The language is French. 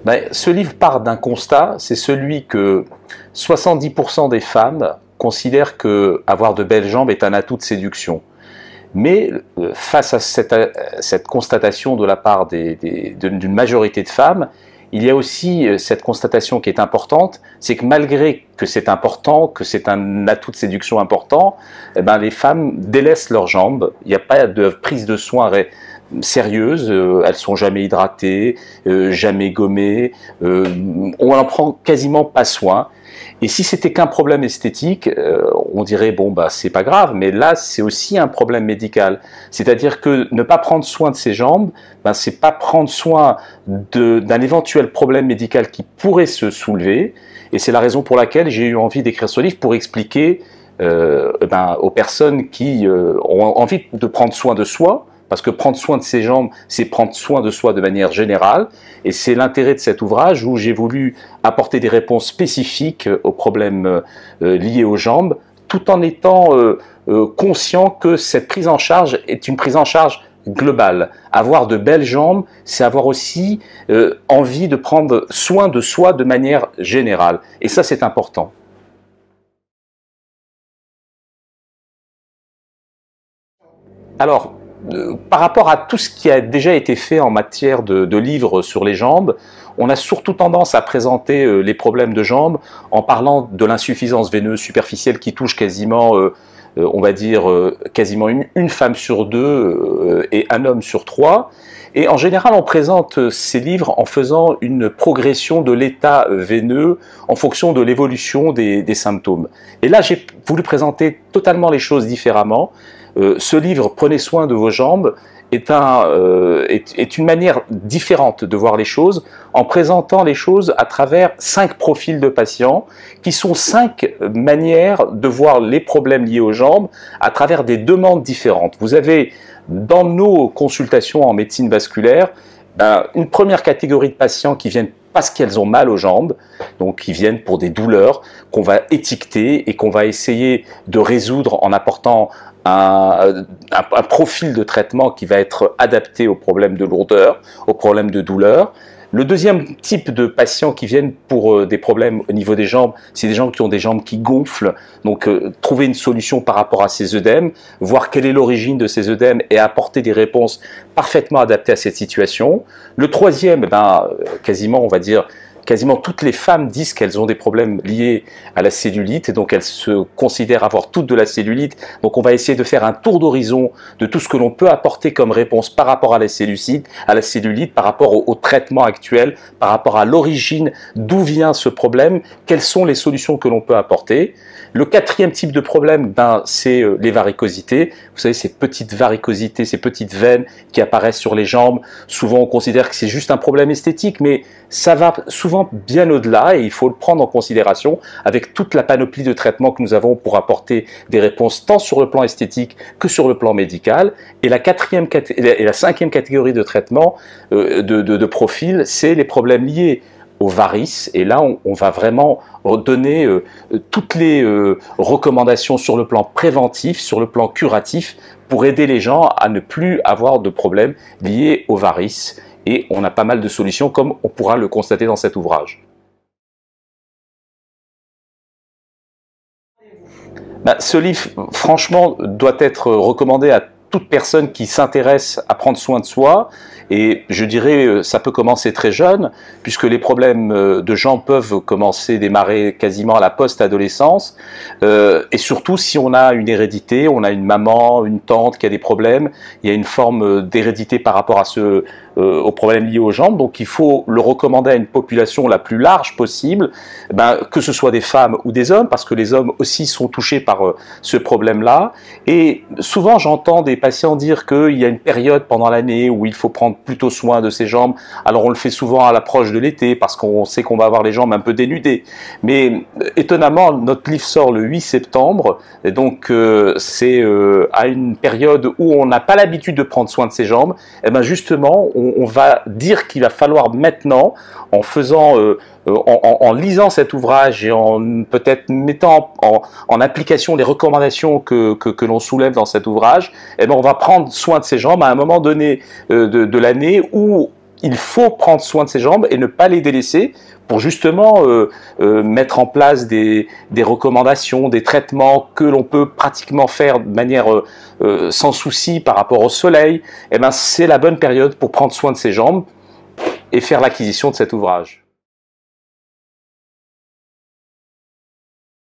Ben, ce livre part d'un constat, c'est celui que 70% des femmes considèrent que avoir de belles jambes est un atout de séduction. Mais face à cette constatation de la part d'une majorité de femmes, il y a aussi cette constatation qui est importante, c'est que malgré que c'est important, que c'est un atout de séduction important, eh ben, les femmes délaissent leurs jambes, il n'y a pas de prise de soin sérieuses, elles sont jamais hydratées, jamais gommées, on n'en prend quasiment pas soin. Et si c'était qu'un problème esthétique, on dirait bon bah c'est pas grave, mais là c'est aussi un problème médical. C'est-à-dire que ne pas prendre soin de ses jambes, ben, c'est pas prendre soin d'un éventuel problème médical qui pourrait se soulever. Et c'est la raison pour laquelle j'ai eu envie d'écrire ce livre pour expliquer aux personnes qui ont envie de prendre soin de soi. Parce que prendre soin de ses jambes, c'est prendre soin de soi de manière générale. Et c'est l'intérêt de cet ouvrage où j'ai voulu apporter des réponses spécifiques aux problèmes liés aux jambes, tout en étant conscient que cette prise en charge est une prise en charge globale. Avoir de belles jambes, c'est avoir aussi envie de prendre soin de soi de manière générale. Et ça, c'est important. Alors, par rapport à tout ce qui a déjà été fait en matière de livres sur les jambes, on a surtout tendance à présenter les problèmes de jambes en parlant de l'insuffisance veineuse superficielle qui touche quasiment, on va dire, quasiment une femme sur deux et un homme sur trois. Et en général, on présente ces livres en faisant une progression de l'état veineux en fonction de l'évolution des symptômes. Et là, j'ai voulu présenter totalement les choses différemment. Ce livre, Prenez soin de vos jambes, est une manière différente de voir les choses, en présentant les choses à travers 5 profils de patients, qui sont 5 manières de voir les problèmes liés aux jambes à travers des demandes différentes. Vous avez, dans nos consultations en médecine vasculaire, une première catégorie de patients qui viennent parce qu'elles ont mal aux jambes, donc qui viennent pour des douleurs qu'on va étiqueter et qu'on va essayer de résoudre en apportant un profil de traitement qui va être adapté aux problèmes de lourdeur, aux problèmes de douleur. Le deuxième type de patients qui viennent pour des problèmes au niveau des jambes, c'est des gens qui ont des jambes qui gonflent, donc trouver une solution par rapport à ces œdèmes, voir quelle est l'origine de ces œdèmes et apporter des réponses parfaitement adaptées à cette situation. Le troisième, quasiment, on va dire, quasiment toutes les femmes disent qu'elles ont des problèmes liés à la cellulite et donc elles se considèrent avoir toutes de la cellulite. Donc on va essayer de faire un tour d'horizon de tout ce que l'on peut apporter comme réponse par rapport à la cellulite, par rapport au traitement actuel, par rapport à l'origine, d'où vient ce problème, quelles sont les solutions que l'on peut apporter. Le quatrième type de problème, c'est les varicosités. Vous savez, ces petites varicosités, ces petites veines qui apparaissent sur les jambes. Souvent, on considère que c'est juste un problème esthétique, mais ça va souvent bien au-delà et il faut le prendre en considération avec toute la panoplie de traitements que nous avons pour apporter des réponses tant sur le plan esthétique que sur le plan médical. Et la cinquième catégorie de traitement, de profil, c'est les problèmes liés aux varices, et là on va vraiment donner toutes les recommandations sur le plan préventif, sur le plan curatif, pour aider les gens à ne plus avoir de problèmes liés aux varices, et on a pas mal de solutions comme on pourra le constater dans cet ouvrage. Ce livre, franchement, doit être recommandé à toute personne qui s'intéresse à prendre soin de soi, et je dirais ça peut commencer très jeune, puisque les problèmes de jambes peuvent démarrer quasiment à la post-adolescence, et surtout si on a une hérédité, on a une maman, une tante qui a des problèmes, il y a une forme d'hérédité par rapport à aux problèmes liés aux jambes, donc il faut le recommander à une population la plus large possible, que ce soit des femmes ou des hommes, parce que les hommes aussi sont touchés par ce problème-là, et souvent j'entends des patients dire qu'il y a une période pendant l'année où il faut prendre plutôt soin de ses jambes. Alors on le fait souvent à l'approche de l'été parce qu'on sait qu'on va avoir les jambes un peu dénudées. Mais étonnamment, notre livre sort le 8 septembre, et donc c'est à une période où on n'a pas l'habitude de prendre soin de ses jambes. Et justement, on va dire qu'il va falloir maintenant, en faisant en lisant cet ouvrage et en peut-être mettant en application les recommandations que l'on soulève dans cet ouvrage, on va prendre soin de ses jambes à un moment donné de l'année où il faut prendre soin de ses jambes et ne pas les délaisser pour justement mettre en place des recommandations, des traitements que l'on peut pratiquement faire de manière sans souci par rapport au soleil. Eh ben, c'est la bonne période pour prendre soin de ses jambes et faire l'acquisition de cet ouvrage.